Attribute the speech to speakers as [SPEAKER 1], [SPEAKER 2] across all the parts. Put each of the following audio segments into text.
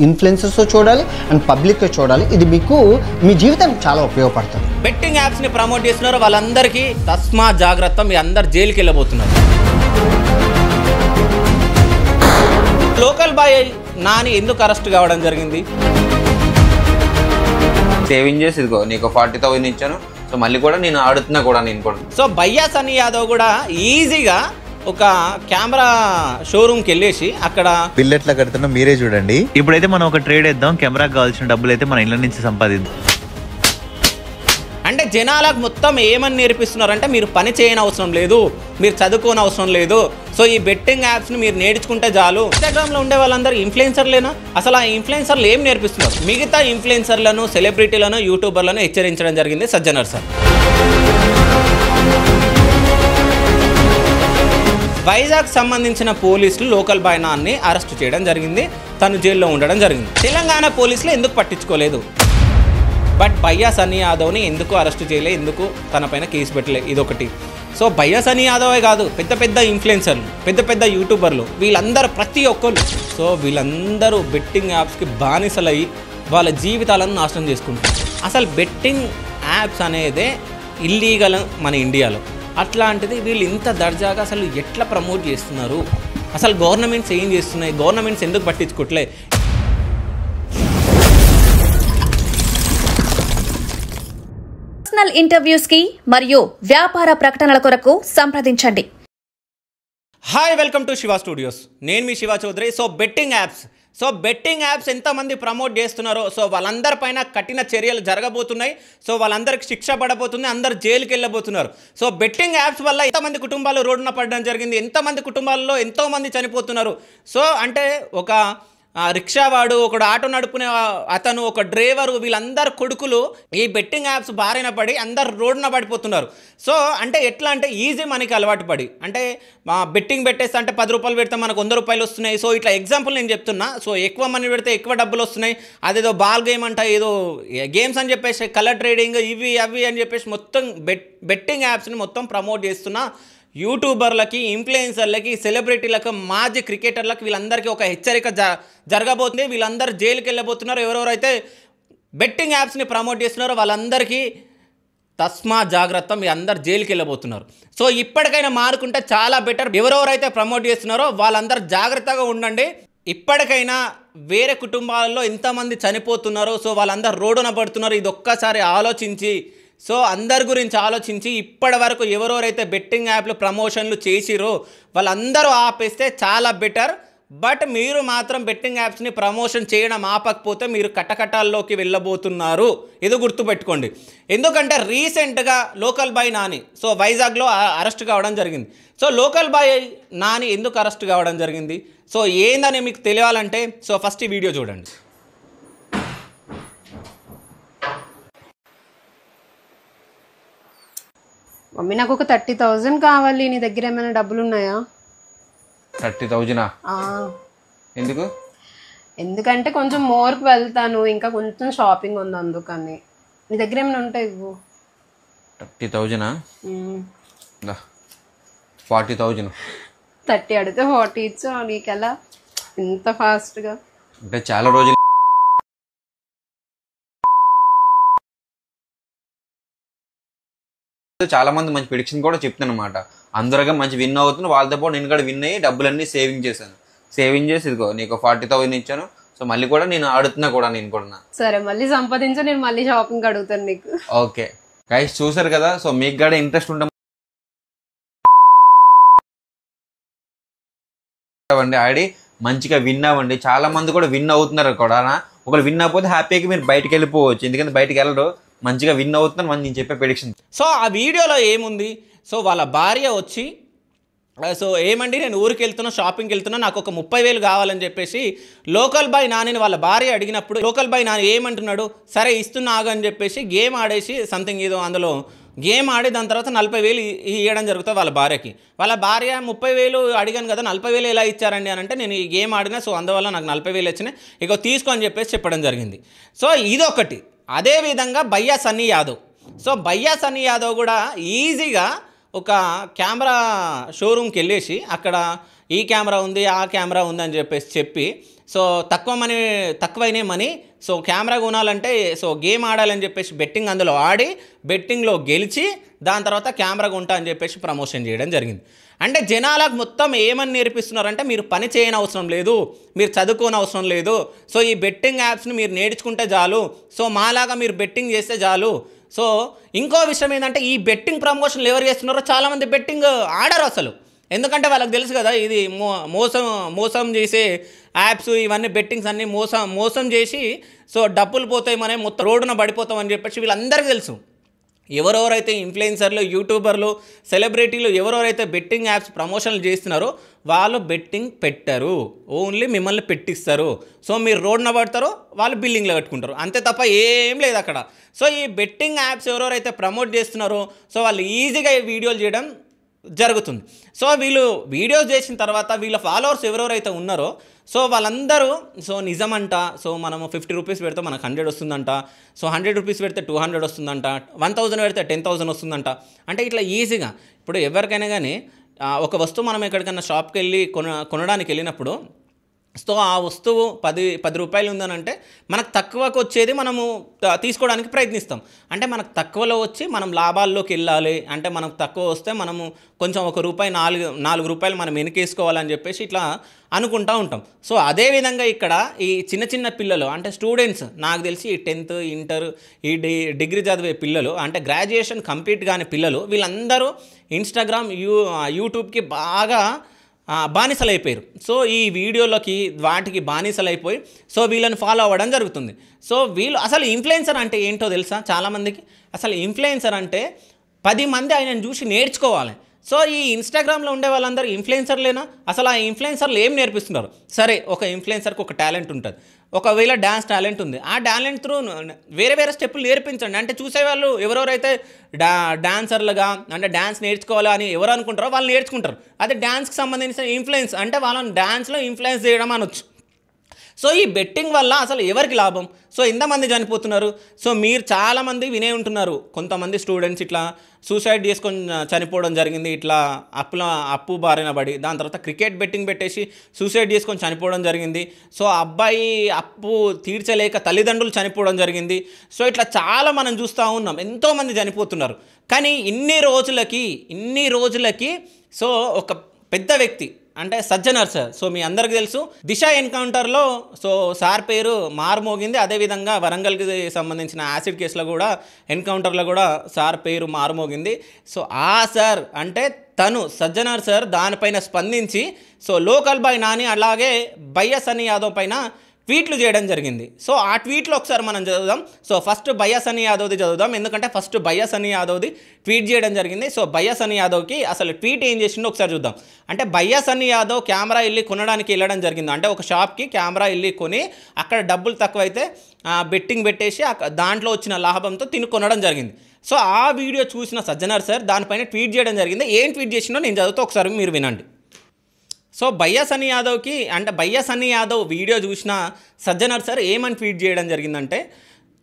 [SPEAKER 1] Influencers చూడాలి and public చూడాలి. ఇది మీకు మీ జీవితానికి చాలా ఉపయోగపడుతుంది.
[SPEAKER 2] బెట్టింగ్ యాప్స్ ని ప్రమోట్ చేస్తున్నారు వాళ్ళందరికీ తస్మా జాగ్రత్త, మీ అందరు జైలుకి వెళ్ళబోతున్నారు. లోకల్ బాయ్ నాని ఎందుకు అరెస్ట్ కావడం జరిగింది?
[SPEAKER 3] సేవింగ్ చేసి ఇదిగో నీకు 40,000 ఇచ్చాను, సో మళ్ళీ కూడా నేను ఆడుతున్నా కూడా నేను కూడా.
[SPEAKER 2] సో భయ్యా సన్నీ యాదవ్ కూడా ఈజీగా ఒక కెమెరా షోరూమ్కి వెళ్ళేసి అక్కడ
[SPEAKER 4] బిల్ ఎట్లా కడుతున్నా మీరే చూడండి. ఇప్పుడైతే మనం ఒక ట్రేడ్ వేద్దాం, కెమెరాకి కావాల్సిన డబ్బులు అయితే మన ఇళ్ళ నుంచి సంపాదిద్దాం.
[SPEAKER 2] అంటే జనాలకు మొత్తం ఏమని నేర్పిస్తున్నారంటే మీరు పని చేయని అవసరం లేదు, మీరు చదువుకోని అవసరం లేదు, సో ఈ బెట్టింగ్ యాప్స్ని మీరు నేర్చుకుంటే చాలు. ఇన్స్టాగ్రామ్లో ఉండే వాళ్ళందరూ ఇన్ఫ్లుయెన్సర్లేనా? అసలు ఆ ఇన్ఫ్లుయెన్సర్లు ఏం నేర్పిస్తున్నారు? మిగతా ఇన్ఫ్లుయెన్సర్లను, సెలబ్రిటీలను, యూట్యూబర్లను హెచ్చరించడం జరిగింది సజ్జనర్ సార్. వైజాగ్ సంబంధించిన పోలీసులు లోకల్ బాయ్ నాన్ని అరెస్ట్ చేయడం జరిగింది. తను జైల్లో ఉండడం జరిగింది. తెలంగాణ పోలీసులు ఎందుకు పట్టించుకోలేదు? బట్ భయ్యా సన్నీ యాదవ్ని ఎందుకు అరెస్ట్ చేయలే, ఎందుకు తన పైన కేసు పెట్టలే? ఇదొకటి. సో భయ్యా సన్నీ యాదవే కాదు, పెద్ద పెద్ద ఇన్ఫ్లుయెన్సర్లు, పెద్ద పెద్ద యూట్యూబర్లు, వీళ్ళందరూ ప్రతి ఒక్కరు, సో వీళ్ళందరూ బెట్టింగ్ యాప్స్కి బానిసలయ్యి వాళ్ళ జీవితాలను నాశనం చేసుకుంటారు. అసలు బెట్టింగ్ యాప్స్ అనేదే ఇల్లీగల్ మన ఇండియాలో. అట్లాంటిది వీళ్ళు ఇంత దర్జాగా అసలు ఎట్లా ప్రమోట్ చేస్తున్నారు? అసలు గవర్నమెంట్స్ ఏం చేస్తున్నాయి? గవర్నమెంట్స్ ఎందుకు పట్టించుకోవట్లే?
[SPEAKER 5] పర్సనల్ ఇంటర్వ్యూస్ కి మరియు వ్యాపార ప్రకటనల కొరకు సంప్రదించండి.
[SPEAKER 2] Hi, welcome to Shiva studios. నేను మీ Shiva Chowdary. So betting apps ఎంతమంది ప్రమోట్ చేస్తున్నారో సో వాళ్ళందరిపైన కఠిన చర్యలు జరగబోతున్నాయి. సో వాళ్ళందరికీ శిక్ష పడబోతుంది, అందరు జైలుకి వెళ్ళబోతున్నారు. సో బెట్టింగ్ యాప్స్ వల్ల ఎంతమంది కుటుంబాలు రోడ్డున పడడం జరిగింది, ఎంతమంది కుటుంబాల్లో ఎంతోమంది చనిపోతున్నారు. సో అంటే ఒక రిక్షావాడు, ఒకడు ఆటో నడుపునే అతను, ఒక డ్రైవరు, వీళ్ళందరు కొడుకులు ఈ బెట్టింగ్ యాప్స్ బారిన పడి అందరు రోడ్డున పడిపోతున్నారు. సో అంటే ఎట్లా అంటే ఈజీ మనకి అలవాటు పడి, అంటే బెట్టింగ్ పెట్టేస్తే అంటే 10 రూపాయలు పెడితే మనకు 100 రూపాయలు వస్తున్నాయి. సో ఇట్లా ఎగ్జాంపుల్ నేను చెప్తున్నా. సో ఎక్కువ మనీ పెడితే ఎక్కువ డబ్బులు వస్తున్నాయి. అదేదో బాల్ గేమ్ అంట, ఏదో గేమ్స్ అని చెప్పేసి, కలర్ ట్రేడింగ్, ఇవి అవి అని చెప్పేసి మొత్తం బెట్టింగ్ యాప్స్ని మొత్తం ప్రమోట్ చేస్తున్నా యూట్యూబర్లకి, ఇన్ఫ్లుయెన్సర్లకి, సెలబ్రిటీలకు, మాజీ క్రికెటర్లకు వీళ్ళందరికీ ఒక హెచ్చరిక జరగబోతుంది. వీళ్ళందరూ జైలుకి వెళ్ళబోతున్నారు. ఎవరెవరైతే బెట్టింగ్ యాప్స్ని ప్రమోట్ చేస్తున్నారో వాళ్ళందరికీ తస్మా జాగ్రత్త, మీ అందరు జైలుకి వెళ్ళబోతున్నారు. సో ఇప్పటికైనా మారుకుంటే చాలా బెటర్. ఎవరెవరైతే ప్రమోట్ చేస్తున్నారో వాళ్ళందరూ జాగ్రత్తగా ఉండండి. ఇప్పటికైనా వేరే కుటుంబాలలో ఎంతమంది చనిపోతున్నారో, సో వాళ్ళందరూ రోడ్డున పడుతున్నారు. ఇది ఒక్కసారి ఆలోచించి, సో అందరి గురించి ఆలోచించి ఇప్పటి వరకు ఎవరెవరైతే బెట్టింగ్ యాప్లు ప్రమోషన్లు చేసిరో వాళ్ళందరూ ఆపేస్తే చాలా బెటర్. బట్ మీరు మాత్రం బెట్టింగ్ యాప్స్ని ప్రమోషన్ చేయడం ఆపకపోతే మీరు కటకటాల్లోకి వెళ్ళబోతున్నారు. ఇది గుర్తుపెట్టుకోండి. ఎందుకంటే రీసెంట్గా లోకల్ బాయ్ నాని సో వైజాగ్లో అరెస్ట్ కావడం జరిగింది. సో లోకల్ బాయ్ నాని ఎందుకు అరెస్ట్ కావడం జరిగింది, సో ఏందని మీకు తెలియాలంటే సో ఫస్ట్ ఈ వీడియో చూడండి.
[SPEAKER 6] మమ్మీ నాకు ఒక 30,000 కావాలి. నీ దగ్గర ఏమైనా డబ్బులు ఉన్నాయా?
[SPEAKER 3] 30,000 ఎందుకు?
[SPEAKER 6] ఎందుకంటే కొంచెం మోర్కి వెళ్తాను, ఇంకా కొంచెం షాపింగ్ ఉంది, అందుకని. నీ దగ్గర ఏమైనా ఉంటాయి ఇవ్వు.
[SPEAKER 3] 30,000 40,000.
[SPEAKER 6] 30 అడిగితే 40 ఇచ్చా. నీకెలా ఇంత ఫాస్ట్గా?
[SPEAKER 3] అంటే చాలా రోజులు చాలా మంది మంచి ప్రిడిక్షన్ కూడా చెప్తాను అనమాట. అందరుగా మంచి విన్ అవుతుంది, వాళ్ళతో పాటు నేను కూడా విన్ అయ్యి డబ్బులన్నీ సేవింగ్ చేశాను. సేవింగ్ చేసి ఇదిగో నీకు 40,000 ఇచ్చాను, సో మళ్ళీ కూడా నేను ఆడుతున్నా కూడా నేను కూడా.
[SPEAKER 6] సరే, మళ్ళీ సంపాదించా, నేను మళ్ళీ షాపింగ్ అడుగుతాను నీకు.
[SPEAKER 3] ఓకే గైస్, చూసారు కదా. సో మీకు కూడా ఇంట్రెస్ట్ ఉంటాం ఆడి మంచిగా విన్ అవ్వండి. చాలా మంది కూడా విన్ అవుతున్నారు కూడా. ఒకరు విన్ అవ్వకపోతే హ్యాపీగా మీరు బయటకు వెళ్ళిపోవచ్చు, ఎందుకంటే బయటకు వెళ్ళరు, మంచిగా విన్ అవుతున్నారు మనం నేను చెప్పే ప్రెడిక్షన్.
[SPEAKER 2] సో ఆ వీడియోలో ఏముంది, సో వాళ్ళ భార్య వచ్చి సో ఏమండి నేను ఊరికి వెళ్తున్నా, షాపింగ్కి వెళ్తున్నా, నాకు ఒక 30,000 కావాలని చెప్పేసి లోకల్ బాయ్ నానిని వాళ్ళ భార్య అడిగినప్పుడు లోకల్ బాయ్ నాని ఏమంటున్నాడు, సరే ఇస్తున్నా ఆగు అని చెప్పేసి గేమ్ ఆడేసి సంథింగ్ ఏదో అందులో గేమ్ ఆడి దాని తర్వాత 40,000 ఇవ్వడం జరుగుతుంది వాళ్ళ భార్యకి. వాళ్ళ భార్య 30,000 అడిగాను కదా, 40,000 ఎలా ఇచ్చారండి అని అంటే, నేను ఈ గేమ్ ఆడినా సో అందువల్ల నాకు 40,000 వచ్చినాయి, ఇక తీసుకో అని చెప్పేసి చెప్పడం జరిగింది. సో ఇదొకటి. అదేవిధంగా భయ్యా సన్నీ యాదవ్. సో భయ్యా సన్నీ యాదవ్ కూడా ఈజీగా ఒక కెమెరా షోరూమ్కి వెళ్ళేసి అక్కడ ఈ కెమెరా ఉంది, ఆ కెమెరా ఉంది అని చెప్పేసి చెప్పి సో తక్కువైన మనీ సో కెమెరా కొనాలంటే సో గేమ్ ఆడాలని చెప్పేసి బెట్టింగ్ అందులో ఆడి బెట్టింగ్లో గెలిచి దాని తర్వాత కెమెరా కొంటా అని చెప్పేసి ప్రమోషన్ చేయడం జరిగింది. అంటే జనాలకు మొత్తం ఏమని నేర్పిస్తున్నారంటే మీరు పని చేయని అవసరం లేదు, మీరు చదువుకోని అవసరం లేదు, సో ఈ బెట్టింగ్ యాప్స్ని మీరు నేర్చుకుంటే చాలు, సో మాలాగా మీరు బెట్టింగ్ చేస్తే చాలు. సో ఇంకో విషయం ఏంటంటే ఈ బెట్టింగ్ ప్రమోషన్లు ఎవరు చేస్తున్నారో చాలామంది బెట్టింగ్ ఆడరు అసలు. ఎందుకంటే వాళ్ళకి తెలుసు కదా ఇది మోసం చేసే యాప్స్, ఇవన్నీ బెట్టింగ్స్ అన్నీ మోసం చేసి సో డబ్బులు పోతాయి, మనం మొత్తం రోడ్డున పడిపోతాం అని చెప్పేసి వీళ్ళందరికీ తెలుసు. ఎవరెవరైతే ఇన్ఫ్లుయెన్సర్లు, యూట్యూబర్లు, సెలబ్రిటీలు ఎవరెవరైతే బెట్టింగ్ యాప్స్ ప్రమోషన్లు చేస్తున్నారో వాళ్ళు బెట్టింగ్ పెట్టరు, ఓన్లీ మిమ్మల్ని పెట్టిస్తారు. సో మీరు రోడ్డున పడతారో వాళ్ళు బిల్డింగ్లో కట్టుకుంటారు, అంతే తప్ప ఏం లేదు అక్కడ. సో ఈ బెట్టింగ్ యాప్స్ ఎవరెవరైతే ప్రమోట్ చేస్తున్నారో సో వాళ్ళు ఈజీగా ఈ వీడియోలు చేయడం జరుగుతుంది. సో వీళ్ళు వీడియోస్ చేసిన తర్వాత వీళ్ళ ఫాలోవర్స్ ఎవరెవరైతే ఉన్నారో సో వాళ్ళందరూ సో నిజమంట, సో మనము 50 రూపీస్ పెడితే మనకు 100 వస్తుందంట, సో 100 రూపీస్ పెడితే 200 వస్తుందంట, 1000 పెడితే 10,000 వస్తుందంట. అంటే ఇట్లా ఈజీగా ఇప్పుడు ఎవరికైనా కానీ ఒక వస్తువు మనం ఎక్కడికైనా షాప్కి వెళ్ళి కొనడానికి వెళ్ళినప్పుడు సో ఆ వస్తువు 10 రూపాయలు ఉందనంటే మనకు తక్కువకు వచ్చేది మనము తీసుకోవడానికి ప్రయత్నిస్తాం. అంటే మనకు తక్కువలో వచ్చి మనం లాభాల్లోకి వెళ్ళాలి అంటే మనకు తక్కువ వస్తే మనము కొంచెం ₹1 4 మనం వెనకేసుకోవాలని చెప్పేసి ఇట్లా అనుకుంటూ ఉంటాం. సో అదేవిధంగా ఇక్కడ ఈ చిన్న పిల్లలు అంటే స్టూడెంట్స్, నాకు తెలిసి ఈ 10th ఇంటర్ ఈ డిగ్రీ చదివే పిల్లలు అంటే గ్రాడ్యుయేషన్ కంప్లీట్ కాని పిల్లలు వీళ్ళందరూ ఇన్స్టాగ్రామ్ యూట్యూబ్కి బాగా బానిసలైపోయారు. సో ఈ వీడియోలకి వాటికి బానిసలైపోయి సో వీళ్ళని ఫాలో అవ్వడం జరుగుతుంది. సో వీళ్ళు అసలు ఇన్ఫ్లుయెన్సర్ అంటే ఏంటో తెలుసా చాలామందికి? అసలు ఇన్ఫ్లుయెన్సర్ అంటే 10 మంది ఆయనను చూసి నేర్చుకోవాలి. సో ఈ ఇన్స్టాగ్రామ్లో ఉండే వాళ్ళందరూ ఇన్ఫ్లుయెన్సర్లేనా? అసలు ఆ ఇన్ఫ్లుయెన్సర్లు ఏం నేర్పిస్తున్నారు? సరే, ఒక ఇన్ఫ్లుయెన్సర్కి ఒక టాలెంట్ ఉంటుంది, ఒకవేళ డ్యాన్స్ టాలెంట్ ఉంది, ఆ టాలెంట్ త్రూ వేరే స్టెప్పులు నేర్పించండి. అంటే చూసేవాళ్ళు ఎవరెవరైతే డాన్సర్లుగా అంటే డ్యాన్స్ నేర్చుకోవాలా అని ఎవరు అనుకుంటారో వాళ్ళు నేర్చుకుంటారు. అదే డ్యాన్స్కి సంబంధించిన ఇన్ఫ్లుయెన్స్ అంటే వాళ్ళని డ్యాన్స్లో ఇన్ఫ్లుయెన్స్ చేయడం అనొచ్చు. సో ఈ బెట్టింగ్ వల్ల అసలు ఎవరికి లాభం? సో ఎంతమంది చనిపోతున్నారు? సో మీరు చాలామంది వినే ఉంటున్నారు, కొంతమంది స్టూడెంట్స్ ఇట్లా సూసైడ్ చేసుకొని చనిపోవడం జరిగింది, ఇట్లా అప్పు బారిన పడి. దాని తర్వాత క్రికెట్ బెట్టింగ్ పెట్టేసి సూసైడ్ చేసుకొని చనిపోవడం జరిగింది. సో అబ్బాయి అప్పు తీర్చలేక తల్లిదండ్రులు చనిపోవడం జరిగింది. సో ఇట్లా చాలా మనం చూస్తూ ఉన్నాం, ఎంతోమంది చనిపోతున్నారు. కానీ ఇన్ని రోజులకి సో ఒక పెద్ద వ్యక్తి అంటే సజ్జనర్ సార్, సో మీ అందరికీ తెలుసు దిశ ఎన్కౌంటర్లో సో సార్ పేరు మారుమోగింది. అదేవిధంగా వరంగల్కి సంబంధించిన యాసిడ్ కేసులో కూడా ఎన్కౌంటర్లో కూడా సార్ పేరు మారుమోగింది. సో ఆ సార్ అంటే తను సజ్జనర్ సార్ దానిపైన స్పందించి సో లోకల్ బాయ్ నాని అలాగే బయ్య సన్నీ యాదవ్ పైన ట్వీట్లు చేయడం జరిగింది. సో ఆ ట్వీట్లో ఒకసారి మనం చదువుదాం. సో ఫస్ట్ బయ్య సన్నీ యాదవ్ది చదువుదాం, ఎందుకంటే ఫస్ట్ బయ్య సన్నీ యాదవ్ది ట్వీట్ చేయడం జరిగింది. సో బయ్య సన్నీ యాదవ్కి అసలు ట్వీట్ ఏం చేసిందో ఒకసారి చూద్దాం. అంటే బయ్య సన్నీ యాదవ్ కెమెరా వెళ్ళి కొనడానికి వెళ్ళడం జరిగింది. అంటే ఒక షాప్కి కెమెరా వెళ్ళి కొని అక్కడ డబ్బులు తక్కువైతే బెట్టింగ్ పెట్టేసి దాంట్లో వచ్చిన లాభంతో తిని కొనడం జరిగింది. సో ఆ వీడియో చూసిన సజ్జనర్ సార్ దానిపైన ట్వీట్ చేయడం జరిగింది. ఏం ట్వీట్ చేసిందో నేను చదువుతూ ఒకసారి మీరు వినండి. సో బయ్య సన్నీ యాదవ్ వీడియో చూసిన సజ్జనర్ సార్ ఏమని ట్వీట్ చేయడం జరిగిందంటే,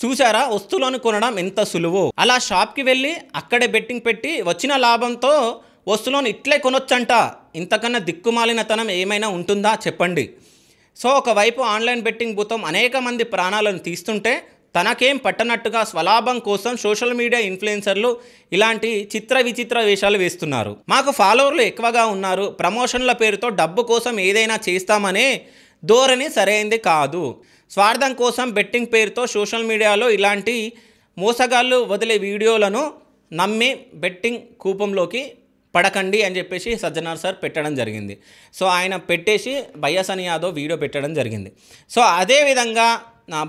[SPEAKER 2] చూసారా వస్తువులను కొనడం ఎంత సులువు, అలా షాప్కి వెళ్ళి అక్కడే బెట్టింగ్ పెట్టి వచ్చిన లాభంతో వస్తువులను ఇట్లే కొనొచ్చంట, ఇంతకన్నా దిక్కుమాలినతనం ఏమైనా ఉంటుందా చెప్పండి. సో ఒకవైపు ఆన్లైన్ బెట్టింగ్ భూతం అనేక మంది ప్రాణాలను తీస్తుంటే తనకేం పట్టనట్టుగా స్వలాభం కోసం సోషల్ మీడియా ఇన్ఫ్లుయెన్సర్లు ఇలాంటి విచిత్ర వేషాలు వేస్తున్నారు. మాకు ఫాలోవర్లు ఎక్కువగా ఉన్నారు, ప్రమోషన్ల పేరుతో డబ్బు కోసం ఏదైనా చేస్తామనే ధోరణి సరైంది కాదు. స్వార్థం కోసం బెట్టింగ్ పేరుతో సోషల్ మీడియాలో ఇలాంటి మోసగాళ్ళు వదిలే వీడియోలను నమ్మి బెట్టింగ్ కూపంలోకి పడకండి అని చెప్పేసి సజ్జనర్ సార్ పెట్టడం జరిగింది. సో ఆయన పెట్టేసి బయ్య సన్నీ యాదవ్ వీడియో పెట్టడం జరిగింది. సో అదేవిధంగా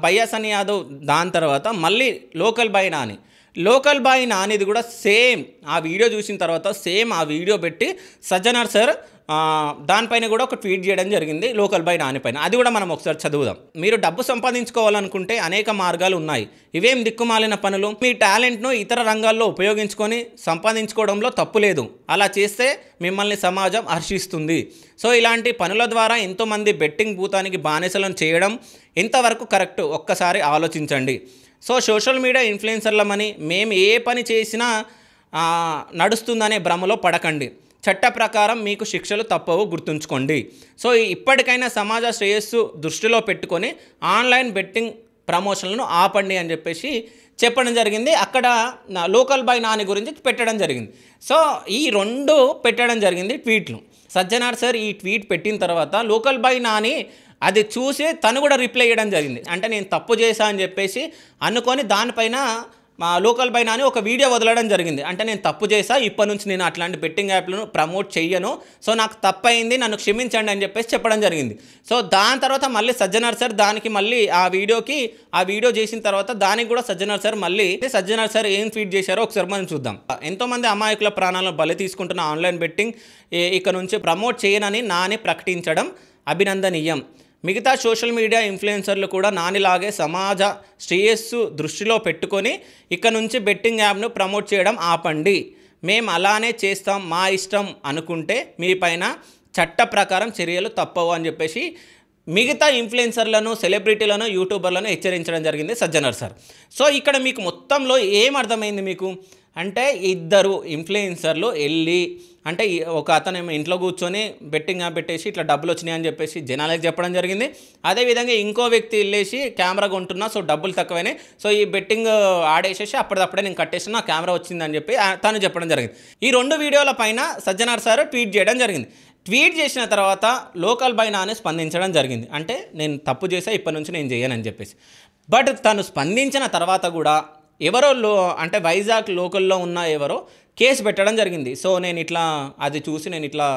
[SPEAKER 2] బయ్య సన్నీ యాదవ్ దాని తర్వాత మళ్ళీ లోకల్ బాయ్ నానిది కూడా సేమ్ ఆ వీడియో చూసిన తర్వాత సేమ్ ఆ వీడియో పెట్టి సజ్జనర్ సార్ దానిపైన కూడా ఒక ట్వీట్ చేయడం జరిగింది లోకల్ బాయ్ నాని పైన. అది కూడా మనం ఒకసారి చదువుదాం. మీరు డబ్బు సంపాదించుకోవాలనుకుంటే అనేక మార్గాలు ఉన్నాయి, ఇవేం దిక్కుమాలిన పనులు. మీ టాలెంట్ను ఇతర రంగాల్లో ఉపయోగించుకొని సంపాదించుకోవడంలో తప్పు లేదు, అలా చేస్తే మిమ్మల్ని సమాజం హర్షిస్తుంది. సో ఇలాంటి పనుల ద్వారా ఎంతోమంది బెట్టింగ్ భూతానికి బానిసలను చేయడం ఎంతవరకు కరెక్ట్ ఒక్కసారి ఆలోచించండి. సో సోషల్ మీడియా ఇన్ఫ్లుయెన్సర్లమని మేము ఏ పని చేసినా నడుస్తుందనే భ్రమలో పడకండి. చట్ట ప్రకారం మీకు శిక్షలు తప్పవు, గుర్తుంచుకోండి. సో ఇప్పటికైనా సమాజ శ్రేయస్సు దృష్టిలో పెట్టుకొని ఆన్లైన్ బెట్టింగ్ ప్రమోషన్లను ఆపండి అని చెప్పేసి చెప్పడం జరిగింది. అక్కడ లోకల్ బాయ్ నాని గురించి పెట్టడం జరిగింది. సో ఈ 2 పెట్టడం జరిగింది ట్వీట్లు. సజ్జనార్ సార్ ఈ ట్వీట్ పెట్టిన తర్వాత లోకల్ బాయ్ నాని అది చూసి తను కూడా రిప్లై ఇవ్వడం జరిగింది. అంటే నేను తప్పు చేశా అని చెప్పేసి అనుకొని దానిపైన మా లోకల్ బాయ్ నాని ఒక వీడియో వదలడం జరిగింది. అంటే నేను తప్పు చేశా, ఇప్పటి నుంచి నేను అట్లాంటి బెట్టింగ్ యాప్లను ప్రమోట్ చెయ్యను, సో నాకు తప్పయింది, నన్ను క్షమించండి అని చెప్పేసి చెప్పడం జరిగింది. సో దాని తర్వాత మళ్ళీ సజ్జనార్ సార్ దానికి మళ్ళీ ఆ వీడియో చేసిన తర్వాత దానికి కూడా సజ్జనార్ సార్ ఏం ట్వీట్ చేశారో ఒకసారి మనం చూద్దాం. ఎంతోమంది అమాయకుల ప్రాణాలను బలి తీసుకుంటున్న ఆన్లైన్ బెట్టింగ్ ఇక నుంచి ప్రమోట్ చేయనని నాని ప్రకటించడం అభినందనీయం. మిగతా సోషల్ మీడియా ఇన్ఫ్లుయెన్సర్లు కూడా నానిలాగే సమాజ శ్రేయస్సు దృష్టిలో పెట్టుకొని ఇక నుంచి బెట్టింగ్ యాప్ను ప్రమోట్ చేయడం ఆపండి. మేము అలానే చేస్తాం, మా ఇష్టం అనుకుంటే మీ పైన చట్ట ప్రకారం చర్యలు తప్పవు అని చెప్పేసి మిగతా ఇన్ఫ్లుయెన్సర్లను, సెలబ్రిటీలను, యూట్యూబర్లను హెచ్చరించడం జరిగింది సజ్జనార్ సార్. సో ఇక్కడ మీకు మొత్తంలో ఏం అర్థమైంది మీకు అంటే, 2 ఇన్ఫ్లుయెన్సర్లు వెళ్ళి అంటే ఒక అతను ఇంట్లో కూర్చొని బెట్టింగ్ యాప్ పెట్టేసి ఇట్లా డబ్బులు వచ్చినాయి అని చెప్పేసి జనాలకు చెప్పడం జరిగింది. అదేవిధంగా ఇంకో వ్యక్తి వెళ్ళేసి కెమెరా కొంటున్నా, సో డబ్బులు తక్కువైనాయి, సో ఈ బెట్టింగ్ ఆడేసేసి అప్పటిదప్పుడే నేను కట్టేసిన, నా కెమెరా వచ్చిందని చెప్పి తను చెప్పడం జరిగింది. ఈ 2 వీడియోల పైన సజ్జనార్ సార్ ట్వీట్ చేయడం జరిగింది. ట్వీట్ చేసిన తర్వాత లోకల్ బాయ్ నాని స్పందించడం జరిగింది. అంటే నేను తప్పు చేసా, ఇప్పటి నుంచి నేను చేయనని చెప్పేసి. బట్ తను స్పందించిన తర్వాత కూడా ఎవరో అంటే వైజాగ్ లోకల్లో ఉన్న ఎవరో కేసు పెట్టడం జరిగింది. సో నేను ఇట్లా అది చూసి నేను ఇట్లా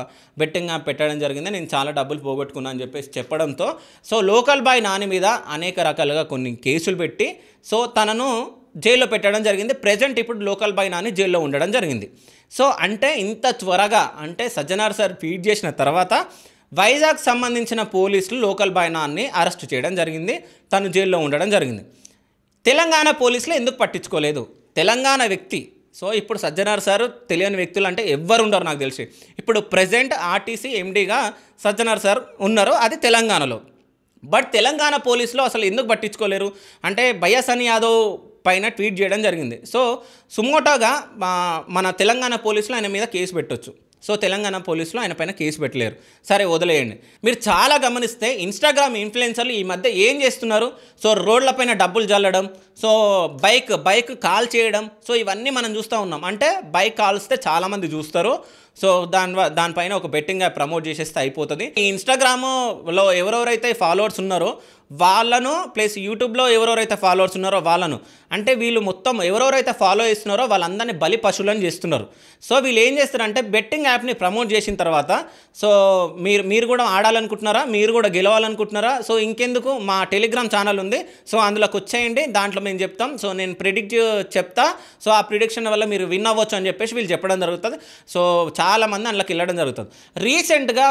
[SPEAKER 2] బెట్టింగ్ యాప్ పెట్టడం జరిగింది, నేను చాలా డబ్బులు పోగొట్టుకున్నా అని చెప్పేసి చెప్పడంతో సో లోకల్ బాయ్ నాని మీద అనేక రకాలుగా కొన్ని కేసులు పెట్టి సో తనను జైల్లో పెట్టడం జరిగింది. ప్రజెంట్ ఇప్పుడు లోకల్ బాయ్ నాని జైల్లో ఉండడం జరిగింది. సో అంటే ఇంత త్వరగా అంటే సజ్జనార్ సార్ ట్వీట్ చేసిన తర్వాత వైజాగ్ సంబంధించిన పోలీసులు లోకల్ బాయ్ నాన్ని అరెస్ట్ చేయడం జరిగింది, తను జైల్లో ఉండడం జరిగింది. తెలంగాణ పోలీసులు ఎందుకు పట్టించుకోలేదు? తెలంగాణ వ్యక్తి. సో ఇప్పుడు సజ్జనార్ సార్ తెలియని వ్యక్తులు అంటే ఎవ్వరు ఉండరు నాకు తెలిసి. ఇప్పుడు ప్రెజెంట్ ఆర్టీసీ ఎండీగా సజ్జనార్ సార్ ఉన్నారు, అది తెలంగాణలో. బట్ తెలంగాణ పోలీసులు అసలు ఎందుకు పట్టించుకోలేరు అంటే బయ్యాసని యాదవ్ పైన ట్వీట్ చేయడం జరిగింది. సో సుమోటోగా మన తెలంగాణ పోలీసులు ఆయన మీద కేసు పెట్టొచ్చు. సో తెలంగాణ పోలీసులు ఆయన పైన కేసు పెట్టలేరు, సరే వదిలేయండి. మీరు చాలా గమనిస్తే ఇన్స్టాగ్రామ్ ఇన్ఫ్లుయెన్సర్లు ఈ మధ్య ఏం చేస్తున్నారు, సో రోడ్లపైన డబ్బులు జల్లడం, సో బైక్ కాల్ చేయడం, సో ఇవన్నీ మనం చూస్తూ ఉన్నాం. అంటే బైక్ కాల్స్తే చాలామంది చూస్తారు, సో దానిపైన ఒక బెట్టింగ్ యాప్ ప్రమోట్ చేసేస్తే అయిపోతుంది. ఈ ఇన్స్టాగ్రామ్లో ఎవరెవరైతే ఫాలోవర్స్ ఉన్నారో వాళ్ళను ప్లస్ యూట్యూబ్లో ఎవరెవరైతే ఫాలోవర్స్ ఉన్నారో వాళ్ళను అంటే వీళ్ళు మొత్తం ఎవరెవరైతే ఫాలో చేస్తున్నారో వాళ్ళందరినీ బలి పశువులను చేస్తున్నారు. సో వీళ్ళు ఏం చేస్తారంటే బెట్టింగ్ యాప్ని ప్రమోట్ చేసిన తర్వాత సో మీరు కూడా ఆడాలనుకుంటున్నారా, మీరు కూడా గెలవాలనుకుంటున్నారా, సో ఇంకెందుకు మా టెలిగ్రామ్ ఛానల్ ఉంది, సో అందులోకి వచ్చేయండి, దాంట్లో మేము చెప్తాం, సో నేను ప్రిడిక్ట్ చెప్తా, సో ఆ ప్రిడిక్షన్ వల్ల మీరు విన్ అవ్వచ్చు అని చెప్పేసి వీళ్ళు చెప్పడం జరుగుతుంది. సో చాలామంది అందులోకి వెళ్ళడం జరుగుతుంది. రీసెంట్గా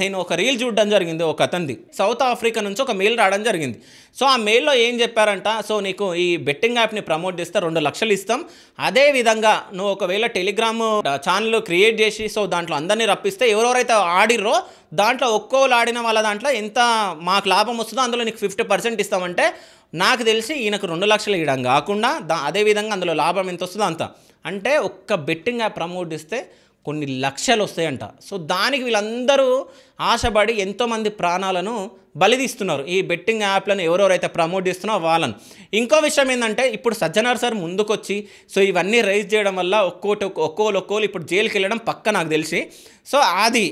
[SPEAKER 2] నేను ఒక రీల్ చూడడం జరిగింది, ఒక అతనిది సౌత్ ఆఫ్రికా నుంచి ఒక మెయిల్ రావడం జరిగింది. సో ఆ మెయిల్లో ఏం చెప్పారంట, సో నీకు ఈ బెట్టింగ్ యాప్ని ప్రమోట్ చేస్తే 2 లక్షలు ఇస్తాం, అదేవిధంగా నువ్వు ఒకవేళ టెలిగ్రామ్ ఛానల్ క్రియేట్ చేసి సో దాంట్లో అందరినీ రప్పిస్తే ఎవరెవరైతే ఆడిర్రో దాంట్లో ఒక్కోళ్ళు ఆడిన వాళ్ళ దాంట్లో ఎంత మాకు లాభం వస్తుందో అందులో నీకు 50% ఇస్తామంటే నాకు తెలిసి ఈయనకు 2 లక్షలు ఇవ్వడం కాకుండా అదేవిధంగా అందులో లాభం ఎంత వస్తుందో అంత, అంటే ఒక్క బెట్టింగ్ యాప్ ప్రమోట్ చేస్తే కొన్ని లక్షలు వస్తాయంట. సో దానికి వీళ్ళందరూ ఆశపడి ఎంతోమంది ప్రాణాలను బలిదీస్తున్నారు ఈ బెట్టింగ్ యాప్లను ఎవరెవరైతే ప్రమోట్ చేస్తున్నారో వాళ్ళను. ఇంకో విషయం ఏంటంటే ఇప్పుడు సజ్జనార్ సార్ ముందుకొచ్చి సో ఇవన్నీ రైజ్ చేయడం వల్ల ఒక్కోళ్ళు ఇప్పుడు జైలుకి వెళ్ళడం పక్క నాకు తెలిసి. సో అది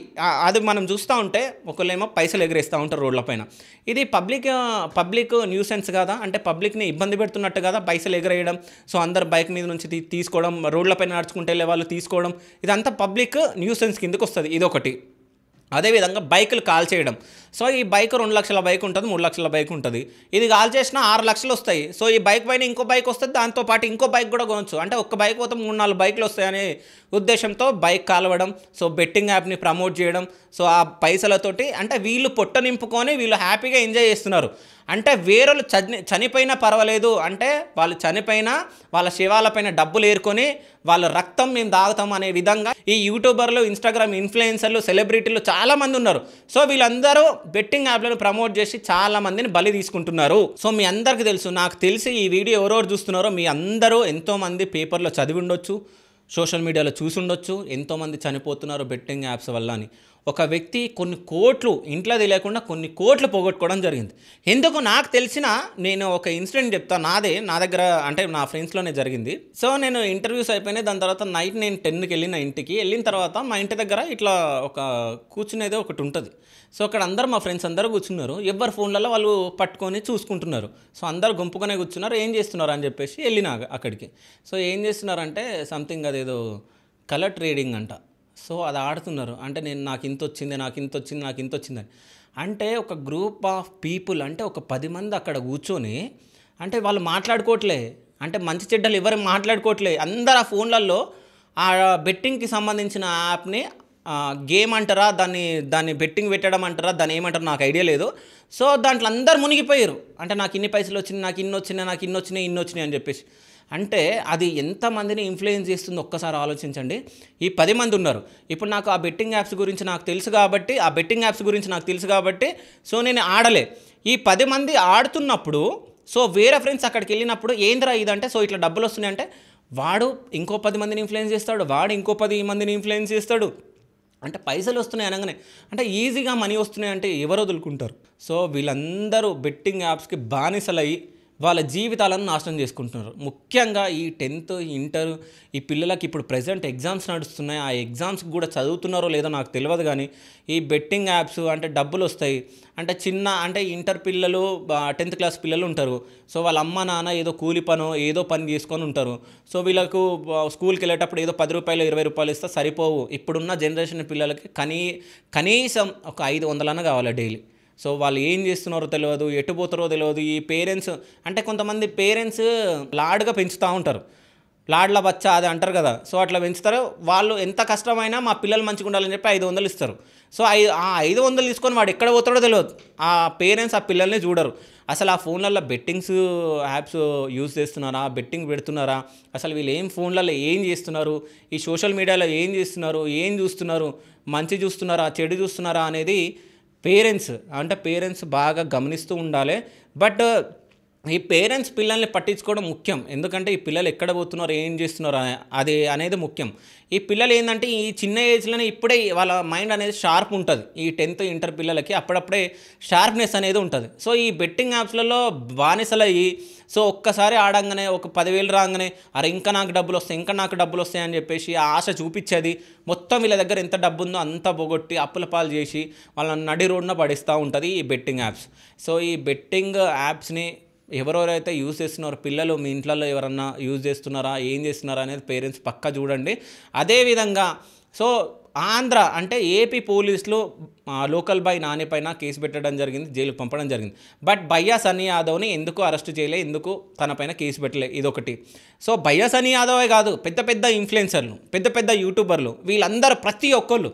[SPEAKER 2] మనం చూస్తూ ఉంటే ఒకళ్ళేమో పైసలు ఎగరేస్తూ ఉంటారు రోడ్లపైన. ఇది పబ్లిక్ న్యూసెన్స్ కదా, అంటే పబ్లిక్ని ఇబ్బంది పెడుతున్నట్టు కదా పైసలు ఎగరేయడం, సో అందరు బైక్ మీద నుంచి తీసుకోవడం, రోడ్లపైన నడుచుకుంటే వెళ్ళే వాళ్ళు తీసుకోవడం, ఇదంతా పబ్లిక్ న్యూసెన్స్ కిందకి వస్తుంది, ఇదొకటి. అదేవిధంగా బైకులు కాల్ చేయడం, సో ఈ బైక్ 2 లక్షల బైక్ ఉంటుంది, 3 లక్షల బైక్ ఉంటుంది, ఇది కాల్ చేసినా 6 లక్షలు వస్తాయి. సో ఈ బైక్ పైన ఇంకో బైక్ వస్తుంది, దాంతోపాటు ఇంకో బైక్ కూడా కొనవచ్చు, అంటే ఒక్క బైక్ పోతే 3-4 బైకులు వస్తాయనే ఉద్దేశంతో బైక్ కాలవడం, సో బెట్టింగ్ యాప్ని ప్రమోట్ చేయడం, సో ఆ పైసలతోటి అంటే వీళ్ళు పొట్ట నింపుకొని వీళ్ళు హ్యాపీగా ఎంజాయ్ చేస్తున్నారు. అంటే వేరేలు చనిపోయినా పర్వాలేదు, అంటే వాళ్ళు చనిపోయినా వాళ్ళ శవాలపైన డబ్బులు ఏరుకొని వాళ్ళ రక్తం మేము తాగుతాం అనే విధంగా ఈ యూట్యూబర్లు, ఇన్స్టాగ్రామ్ ఇన్ఫ్లుయెన్సర్లు, సెలబ్రిటీలు చాలామంది ఉన్నారు. సో వీళ్ళందరూ బెట్టింగ్ యాప్లను ప్రమోట్ చేసి చాలామందిని బలి తీసుకుంటున్నారు. సో మీ అందరికీ తెలుసు, నాకు తెలిసి ఈ వీడియో ఎవరెవరు చూస్తున్నారో మీ అందరూ ఎంతోమంది పేపర్లో చదివి ఉండొచ్చు, సోషల్ మీడియాలో చూసుండొచ్చు, ఎంతోమంది చనిపోతున్నారు బెట్టింగ్ యాప్స్ వల్ల అని. ఒక వ్యక్తి కొన్ని కోట్లు ఇంట్లో తెలియకుండా కొన్ని కోట్లు పోగొట్టుకోవడం జరిగింది. ఎందుకు నాకు తెలిసిన నేను ఒక ఇన్సిడెంట్ చెప్తాను, నా దగ్గర అంటే నా ఫ్రెండ్స్లోనే జరిగింది. సో నేను ఇంటర్వ్యూస్ అయిపోయినాయి. దాని తర్వాత నైట్ నేను 10కి వెళ్ళిన ఇంటికి. వెళ్ళిన తర్వాత మా ఇంటి దగ్గర ఇట్లా ఒక కూర్చునేది ఒకటి ఉంటుంది. సో అక్కడ అందరూ మా ఫ్రెండ్స్ అందరూ కూర్చున్నారు. ఎవరి ఫోన్లలో వాళ్ళు పట్టుకొని చూసుకుంటున్నారు. సో అందరు గుంపుగానే కూర్చున్నారు. ఏం చేస్తున్నారు అని చెప్పేసి వెళ్ళిన అక్కడికి. సో ఏం చేస్తున్నారంటే సంథింగ్ అదేదో కలర్ ట్రేడింగ్ అంట. సో అది ఆడుతున్నారు. అంటే నాకు ఇంత వచ్చిందని. అంటే ఒక గ్రూప్ ఆఫ్ పీపుల్, అంటే ఒక 10 మంది అక్కడ కూర్చొని, అంటే వాళ్ళు మాట్లాడుకోవట్లే, అంటే మంచి చెడ్డలు ఎవరు మాట్లాడుకోవట్లే. అందరు ఆ ఫోన్లలో ఆ బెట్టింగ్కి సంబంధించిన యాప్ని గేమ్ అంటారా, దాన్ని బెట్టింగ్ పెట్టడం అంటారా, దాన్ని ఏమంటారు నాకు ఐడియా లేదు. సో దాంట్లో అందరు మునిగిపోయారు. అంటే నాకు ఇన్ని పైసలు వచ్చినాయి, నాకు ఇన్ని వచ్చినాయి అని చెప్పేసి. అంటే అది ఎంతమందిని ఇన్ఫ్లుయెన్స్ చేస్తుందో ఒక్కసారి ఆలోచించండి. ఈ 10 మంది ఉన్నారు. ఇప్పుడు నాకు ఆ బెట్టింగ్ యాప్స్ గురించి నాకు తెలుసు కాబట్టి సో నేను ఆడలే. ఈ 10 మంది ఆడుతున్నప్పుడు సో వేరే ఫ్రెండ్స్ అక్కడికి వెళ్ళినప్పుడు ఏంద్రా ఇదంటే, సో ఇట్లా డబ్బులు వస్తున్నాయి అంటే వాడు ఇంకో 10 మందిని ఇన్ఫ్లుయెన్స్ చేస్తాడు, వాడు ఇంకో 10 మందిని ఇన్ఫ్లుయెన్స్ చేస్తాడు. అంటే పైసలు వస్తున్నాయి అనగానే, అంటే ఈజీగా మనీ వస్తున్నాయి అంటే ఎవరు వదులుకుంటారు? సో వీళ్ళందరూ బెట్టింగ్ యాప్స్కి బానిసలయ్యి వాళ్ళ జీవితాలను నాశనం చేసుకుంటున్నారు. ముఖ్యంగా ఈ 10th ఇంటర్ ఈ పిల్లలకి ఇప్పుడు ప్రజెంట్ ఎగ్జామ్స్ నడుస్తున్నాయి. ఆ ఎగ్జామ్స్కి కూడా చదువుతున్నారో లేదో నాకు తెలియదు, కానీ ఈ బెట్టింగ్ యాప్స్ అంటే డబ్బులు వస్తాయి అంటే అంటే ఇంటర్ పిల్లలు 10th క్లాస్ పిల్లలు ఉంటారు. సో వాళ్ళ అమ్మ నాన్న ఏదో కూలి పనో ఏదో పని చేసుకొని ఉంటారు. సో వీళ్ళకు స్కూల్కి వెళ్ళేటప్పుడు ఏదో 10 రూపాయలు 20 రూపాయలు ఇస్తే సరిపోవు. ఇప్పుడున్న జనరేషన్ పిల్లలకి కనీసం ఒక 500 కావాలి డైలీ. సో వాళ్ళు ఏం చేస్తున్నారో తెలియదు, ఎటు పోతారో తెలియదు. ఈ పేరెంట్స్ అంటే కొంతమంది పేరెంట్స్ లాడ్గా పెంచుతూ ఉంటారు, లాడ్ల బచ్చా అది అంటారు కదా. సో అట్లా పెంచుతారు. వాళ్ళు ఎంత కష్టమైనా మా పిల్లలు మంచిగా ఉండాలని చెప్పి 500 ఇస్తారు. సో ఆ 500 తీసుకొని వాడు ఎక్కడ పోతాడో తెలియదు. ఆ పేరెంట్స్ ఆ పిల్లల్ని చూడరు. అసలు ఆ ఫోన్లలో బెట్టింగ్స్ యాప్స్ యూజ్ చేస్తున్నారా, బెట్టింగ్ పెడుతున్నారా, అసలు వీళ్ళు ఫోన్లలో ఏం చేస్తున్నారు, ఈ సోషల్ మీడియాలో ఏం చేస్తున్నారు, ఏం చూస్తున్నారు, మంచి చూస్తున్నారా చెడు చూస్తున్నారా అనేది పేరెంట్స్ బాగా గమనిస్తూ ఉండాలి. బట్ ఈ పేరెంట్స్ పిల్లల్ని పట్టించుకోవడం ముఖ్యం. ఎందుకంటే ఈ పిల్లలు ఎక్కడ పోతున్నారు, ఏం చేస్తున్నారు అనేది ముఖ్యం. ఈ పిల్లలు ఏంటంటే ఈ చిన్న ఏజ్లోనే ఇప్పుడే వాళ్ళ మైండ్ అనేది షార్ప్ ఉంటుంది. ఈ 10th ఇంటర్ పిల్లలకి అప్పుడప్పుడే షార్ప్నెస్ అనేది ఉంటుంది. సో ఈ బెట్టింగ్ యాప్స్లలో బానిసలయ్యి సో ఒక్కసారి ఆడంగానే ఒక 10,000 రాగానే అరే ఇంకా నాకు డబ్బులు వస్తాయి అని చెప్పేసి ఆశ చూపించేది మొత్తం వీళ్ళ దగ్గర ఎంత డబ్బు ఉందో అంత పోగొట్టి అప్పుల పాలు చేసి వాళ్ళని నడి రోడ్డున పడిస్తూ ఉంటుంది ఈ బెట్టింగ్ యాప్స్. సో ఈ బెట్టింగ్ యాప్స్ని ఎవరెవరైతే యూజ్ చేస్తున్నారో పిల్లలు మీ ఇంట్లో ఎవరన్నా యూజ్ చేస్తున్నారా, ఏం చేస్తున్నారా అనేది పేరెంట్స్ పక్కా చూడండి. అదేవిధంగా సో అంటే ఏపీ పోలీసులు లోకల్ బాయ్ నాని పైన కేసు పెట్టడం జరిగింది, జైలుకు పంపడం జరిగింది. బట్ భయ్యా సన్నీ యాదవ్ని ఎందుకు అరెస్ట్ చేయలే, ఎందుకు తన పైన కేసు పెట్టలే, ఇదొకటి. సో భయ్యా సన్నీ యాదవే కాదు, పెద్ద ఇన్ఫ్లుయెన్సర్లు, పెద్ద యూట్యూబర్లు, వీళ్ళందరూ ప్రతి ఒక్కళ్ళు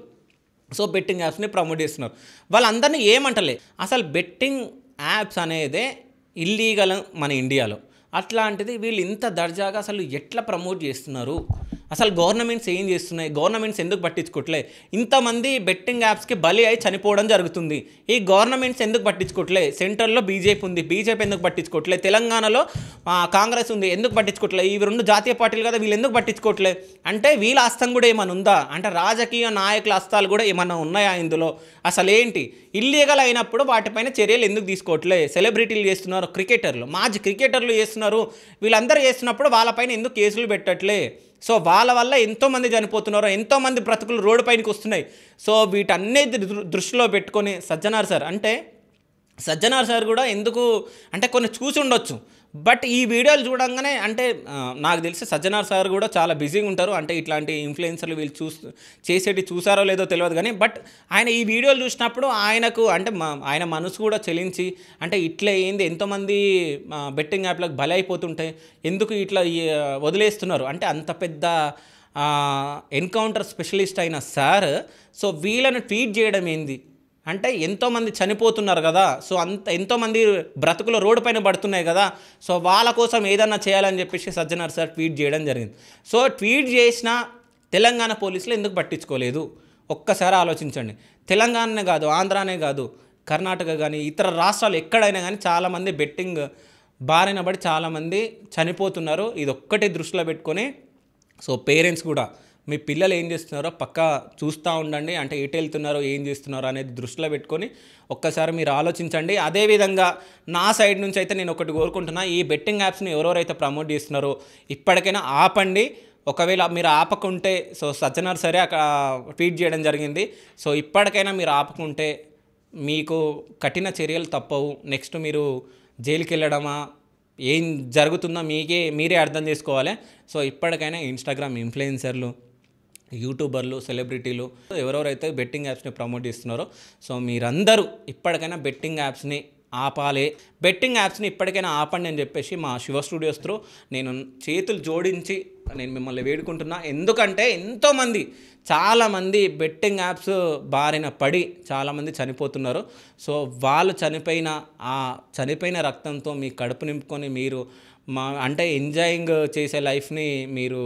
[SPEAKER 2] సో బెట్టింగ్ యాప్స్ని ప్రమోట్ చేస్తున్నారు. వాళ్ళందరినీ ఏమంటలే. అసలు బెట్టింగ్ యాప్స్ అనేదే ఇల్లీగల్ మన ఇండియాలో. అట్లాంటిది వీళ్ళు ఇంత దర్జాగా అసలు ఎట్లా ప్రమోట్ చేస్తున్నారు, అసలు గవర్నమెంట్స్ ఏం చేస్తున్నాయి, గవర్నమెంట్స్ ఎందుకు పట్టించుకోవట్లే? ఇంతమంది బెట్టింగ్ యాప్స్కి బలి అయి చనిపోవడం జరుగుతుంది. ఈ గవర్నమెంట్స్ ఎందుకు పట్టించుకోవట్లే? సెంట్రల్లో బీజేపీ ఉంది, బీజేపీ ఎందుకు పట్టించుకోవట్లే? తెలంగాణలో కాంగ్రెస్ ఉంది, ఎందుకు పట్టించుకోవట్లే? ఇవి 2 జాతీయ పార్టీలు కదా, వీళ్ళు ఎందుకు పట్టించుకోవట్లే? అంటే వీళ్ళ హస్తం కూడా ఏమైనా ఉందా? అంటే రాజకీయ నాయకుల హస్తాలు కూడా ఏమన్నా ఉన్నాయా ఇందులో? అసలు ఏంటి? ఇల్లీగల్ అయినప్పుడు వాటిపైన చర్యలు ఎందుకు తీసుకోవట్లే? సెలబ్రిటీలు చేస్తున్నారు, మాజీ క్రికెటర్లు చేస్తున్నారు, వీళ్ళందరూ చేస్తున్నప్పుడు వాళ్ళపైన ఎందుకు కేసులు పెట్టట్లే? సో వాళ్ళ వల్ల ఎంతోమంది చనిపోతున్నారు, ఎంతోమంది బ్రతుకులు రోడ్డు పైనకి వస్తున్నాయి. సో వీటన్నిటి దృష్టిలో పెట్టుకొని సజ్జనార్ సార్ కూడా ఎందుకు అంటే కొన్ని చూసి ఉండొచ్చు. బట్ ఈ వీడియోలు చూడంగానే అంటే నాకు తెలిసి సజ్జనార్ సార్ కూడా చాలా బిజీగా ఉంటారు. అంటే ఇట్లాంటి ఇన్ఫ్లుయెన్సర్లు వీళ్ళు చేసేటి చూసారో లేదో తెలియదు, కానీ బట్ ఆయన ఈ వీడియోలు చూసినప్పుడు ఆయనకు అంటే ఆయన మనసు కూడా చెలించి అంటే ఇట్లా ఏంది ఎంతోమంది బెట్టింగ్ యాప్లకు బలి అయిపోతుంటాయి, ఎందుకు ఇట్లా వదిలేస్తున్నారు అంటే అంత పెద్ద ఎన్కౌంటర్ స్పెషలిస్ట్ అయిన సార్ సో వీళ్ళని ట్వీట్ చేయడం ఏంది అంటే ఎంతోమంది చనిపోతున్నారు కదా, సో ఎంతోమంది బ్రతుకులు రోడ్డు పైన పడుతున్నాయి కదా, సో వాళ్ళ కోసం ఏదన్నా చేయాలని చెప్పేసి సజ్జనార్ సార్ ట్వీట్ చేయడం జరిగింది. సో ట్వీట్ చేసిన తెలంగాణ పోలీసులు ఎందుకు పట్టించుకోలేదు? ఒక్కసారి ఆలోచించండి. తెలంగాణనే కాదు, ఆంధ్రానే కాదు, కర్ణాటక కానీ ఇతర రాష్ట్రాలు ఎక్కడైనా కానీ చాలామంది బెట్టింగ్ బారిన పడి చాలామంది చనిపోతున్నారు. ఇది ఒక్కటి దృష్టిలో పెట్టుకొని సో పేరెంట్స్ కూడా మీ పిల్లలు ఏం చేస్తున్నారో పక్కా చూస్తూ ఉండండి. అంటే ఎటు వెళ్తున్నారో ఏం చేస్తున్నారో అనేది దృష్టిలో పెట్టుకొని ఒక్కసారి మీరు ఆలోచించండి. అదేవిధంగా నా సైడ్ నుంచి అయితే నేను ఒకటి కోరుకుంటున్నా, ఈ బెట్టింగ్ యాప్స్ని ఎవరెవరైతే ప్రమోట్ చేస్తున్నారో ఇప్పటికైనా ఆపండి. ఒకవేళ మీరు ఆపకుంటే సో సజ్జనర్ సరే అక్కడ ట్వీట్ చేయడం జరిగింది. సో ఇప్పటికైనా మీరు ఆపకుంటే మీకు కఠిన చర్యలు తప్పవు. నెక్స్ట్ మీరు జైలుకి వెళ్ళడమా ఏం జరుగుతుందో మీరే అర్థం చేసుకోవాలి. సో ఇప్పటికైనా ఇన్స్టాగ్రామ్ ఇన్ఫ్లుయెన్సర్లు, యూట్యూబర్లు, సెలబ్రిటీలు ఎవరెవరైతే బెట్టింగ్ యాప్స్ని ప్రమోట్ చేస్తున్నారో సో మీరందరూ ఇప్పటికైనా బెట్టింగ్ యాప్స్ని ఆపాలి. బెట్టింగ్ యాప్స్ని ఇప్పటికైనా ఆపండి అని చెప్పేసి మా శివ స్టూడియోస్ త్రూ నేను చేతులు జోడించి నేను మిమ్మల్ని వేడుకుంటున్నా. ఎందుకంటే ఎంతోమంది చాలామంది బెట్టింగ్ యాప్స్ బారిన పడి చాలామంది చనిపోతున్నారు. సో వాళ్ళు చనిపోయిన రక్తంతో మీ కడుపు నింపుకొని మీరు అంటే ఎంజాయింగ్ చేసే లైఫ్ని మీరు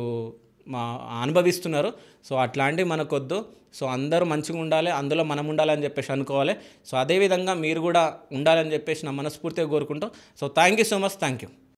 [SPEAKER 2] అనుభవిస్తున్నారు. సో అట్లాంటివి మనకొద్దు. సో అందరూ మంచిగా ఉండాలి, అందులో మనం ఉండాలని చెప్పేసి అనుకోవాలి. సో అదేవిధంగా మీరు కూడా ఉండాలని చెప్పేసి నా మనస్ఫూర్తిగా కోరుకుంటాం. So thank you so much. Thank you.